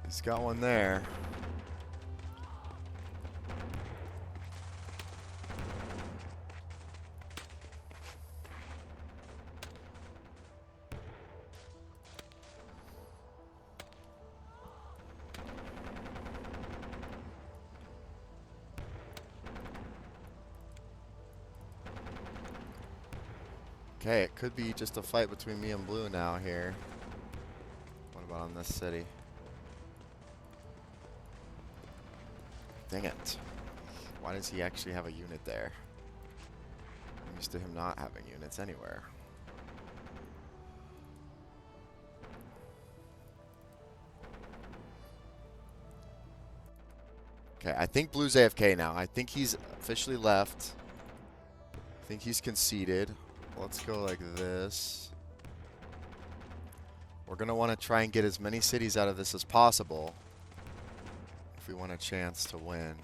He's got one there. Okay, it could be just a fight between me and blue now here. What about on this city? Dang it. Why does he actually have a unit there? I'm used to him not having units anywhere. Okay, I think blue's AFK now. I think he's officially left. I think he's conceded. Let's go like this. We're going to want to try and get as many cities out of this as possible if we want a chance to win.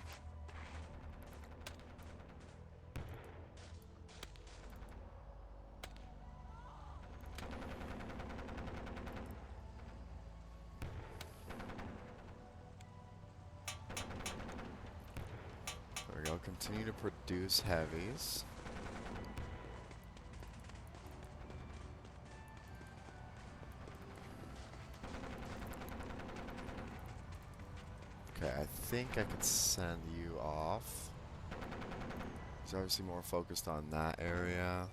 There we go. Continue to produce heavies. Okay, I think I could send you off. He's obviously more focused on that area.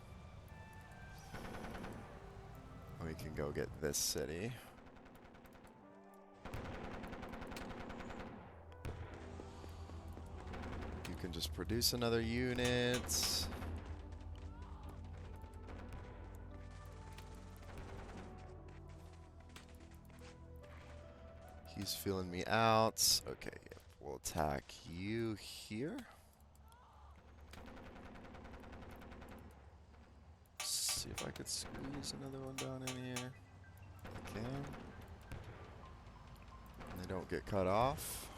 We can go get this city. You can just produce another unit. He's feeling me out. Okay, we'll attack you here. See if I could squeeze another one down in here. I can. And they don't get cut off.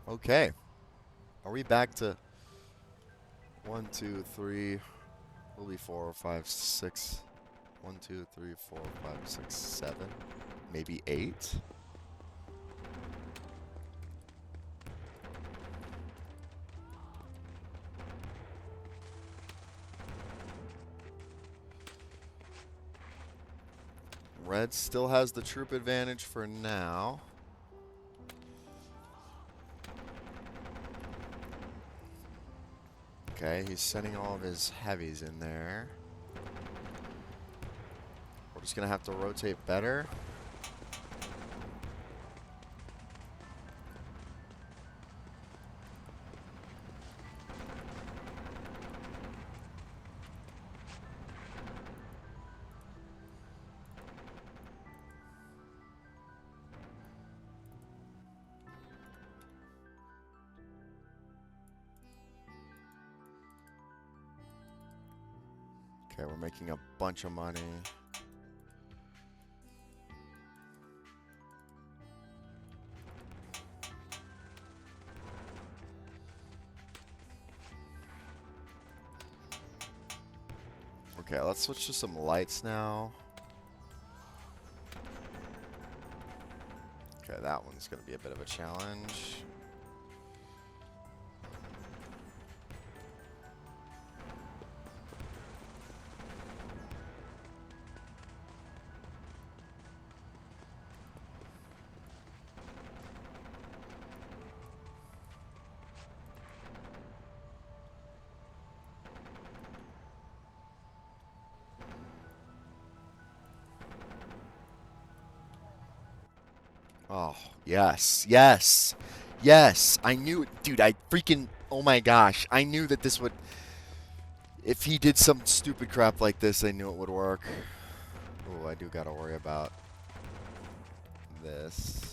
Okay. Are we back to 1, 2, 3? Will be 4, 5, 6. 1, 2, 3, 4, 5, 6, 7. Maybe 8. Red still has the troop advantage for now. Okay, he's sending all of his heavies in there. We're just going to have to rotate better. Okay, we're making a bunch of money. Okay, let's switch to some lights now. Okay, that one's going to be a bit of a challenge. Oh, yes, yes, yes. I knew it. Dude, I freaking, oh my gosh. I knew that this would, if he did some stupid crap like this, I knew it would work. Oh, I do got to worry about this.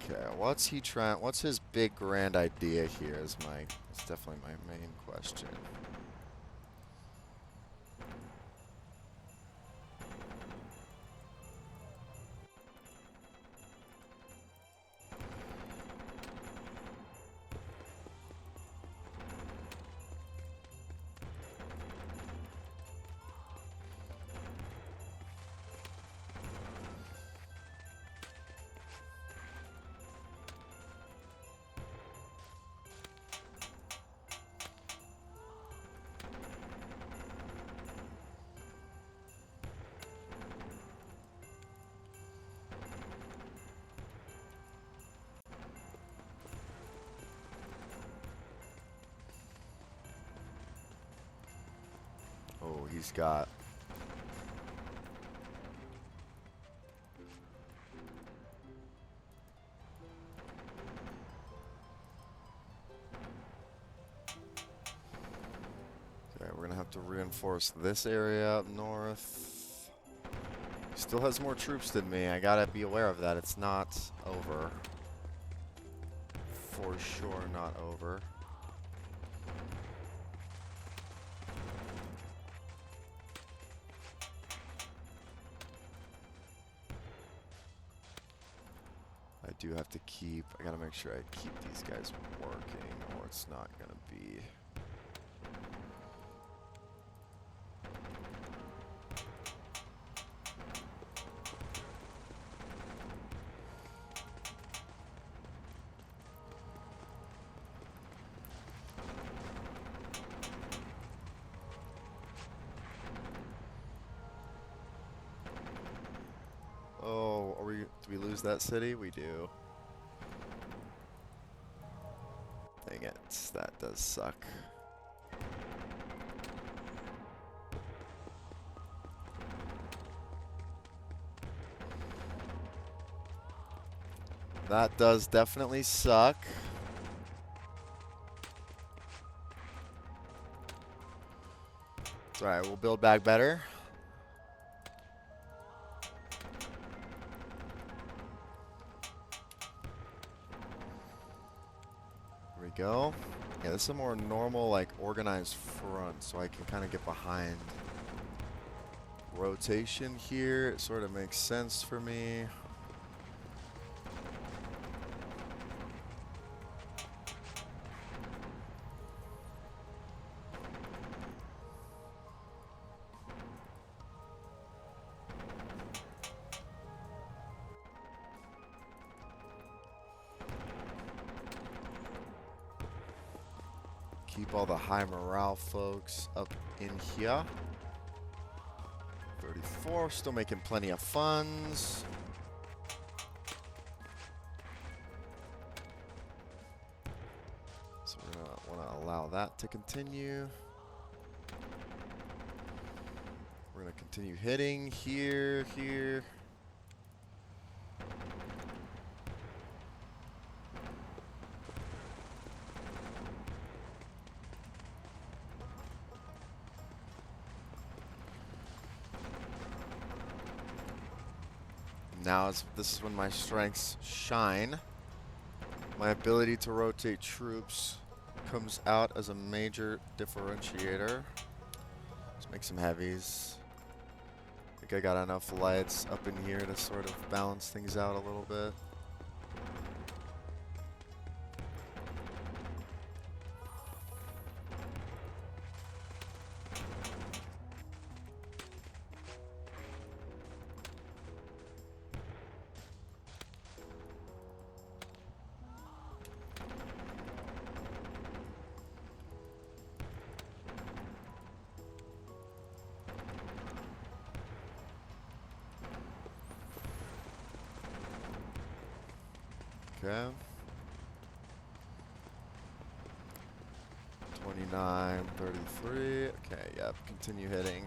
Okay, what's he trying? What's his big grand idea here? Is it's definitely my main question. Oh, he's got. Okay, we're gonna have to reinforce this area up north. He still has more troops than me. I gotta be aware of that. It's not over. For sure, not over. do have to keep, I gotta make sure I keep these guys working or it's not gonna be. Oh, do we lose that city? We do. Dang it, that does suck. That does definitely suck. It's alright, we'll build back better. There we go. Yeah, this is a more normal, like, organized front, so I can kind of get behind rotation here. It sort of makes sense for me. Keep all the high morale folks up in here. 34, still making plenty of funds. So we're gonna want to allow that to continue. We're gonna continue hitting here, here. Now this is when my strengths shine. My ability to rotate troops comes out as a major differentiator. Let's make some heavies. I think I got enough lights up in here to sort of balance things out a little bit. Okay. 29, 33. Okay, yep, continue hitting.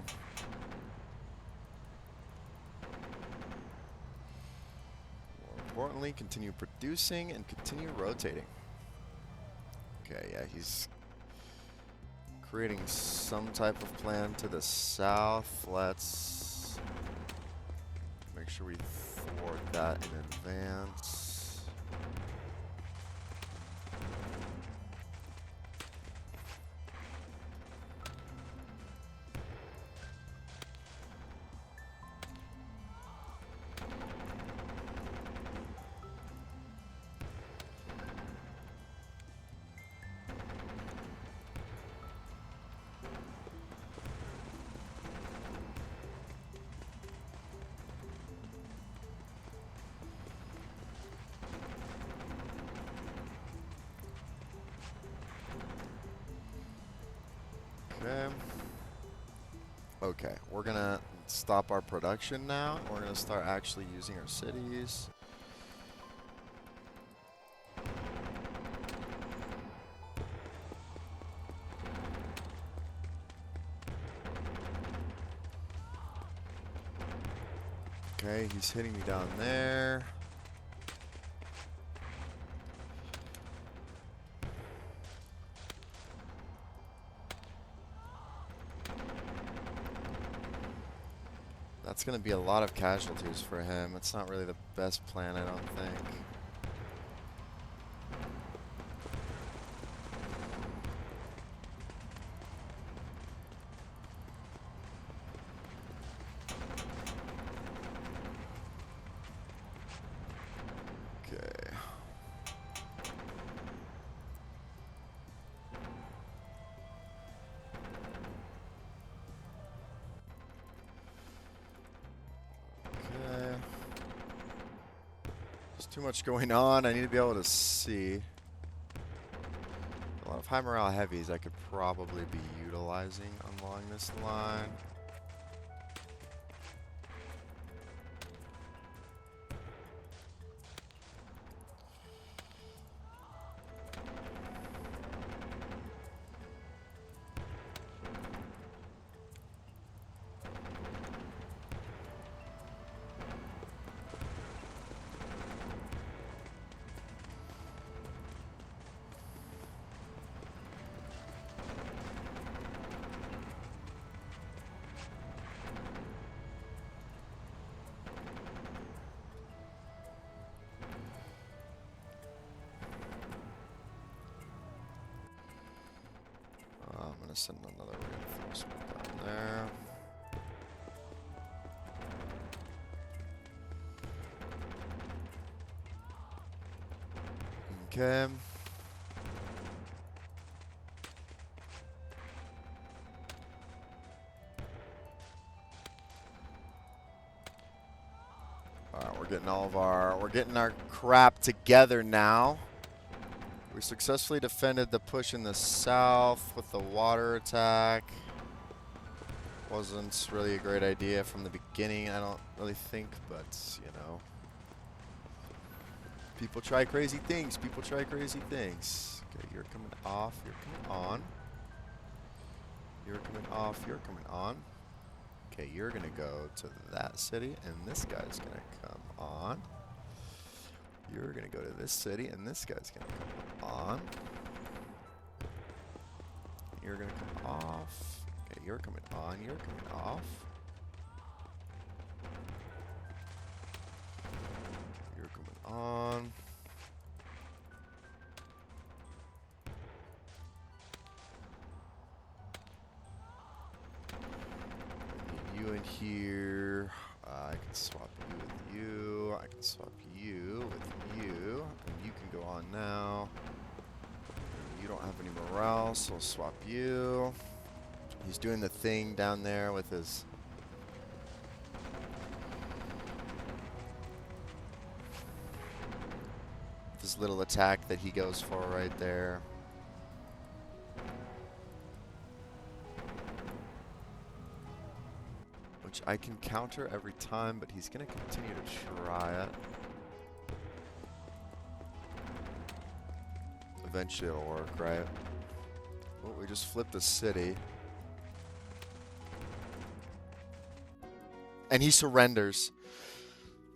More importantly, continue producing and continue rotating. Okay, yeah, he's creating some type of plan to the south. Let's make sure we thwart that in advance. Okay. Okay, we're gonna stop our production now. We're gonna start actually using our cities. Okay, he's hitting me down there. That's going to be a lot of casualties for him. It's not really the best plan, I don't think. Okay. Too much going on. I need to be able to see. A lot of high morale heavies I could probably be utilizing along this line. I'm going to send another reinforcement down there. Okay. Alright, we're getting our crap together now. We successfully defended the push in the south with the water attack. Wasn't really a great idea from the beginning, I don't really think, but, you know. People try crazy things. People try crazy things. Okay, you're coming off. You're coming on. You're coming off. You're coming on. Okay, you're going to go to that city, and this guy's going to come on. You're going to go to this city, and this guy's going to come on. You're going to come off. Okay, you're coming on. You're coming off. You're coming on. I need you in here. I can swap you with you. I can swap you with you. And you can go on now. You don't have any morale, so I'll swap you. He's doing the thing down there with his... this little attack that he goes for right there. Which I can counter every time, but he's going to continue to try it. Eventually it'll work, right? Well, we just flipped a city. And he surrenders.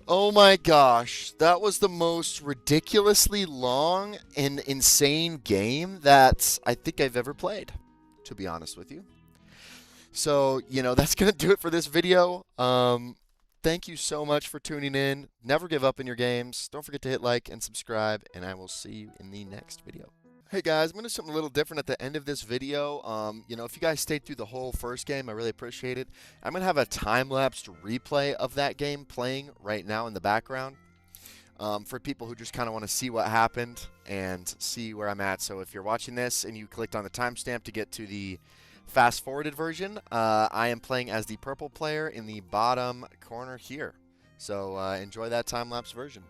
Oh my gosh, that was the most ridiculously long and insane game that I think I've ever played, to be honest with you. So, you know, that's going to do it for this video. Thank you so much for tuning in. Never give up in your games. Don't forget to hit like and subscribe, and I will see you in the next video. Hey guys, I'm going to do something a little different at the end of this video. You know, if you guys stayed through the whole first game, I really appreciate it. I'm going to have a time-lapsed replay of that game playing right now in the background for people who just kind of want to see what happened and see where I'm at. So if you're watching this and you clicked on the timestamp to get to the fast-forwarded version, I am playing as the purple player in the bottom corner here. So enjoy that time-lapse version.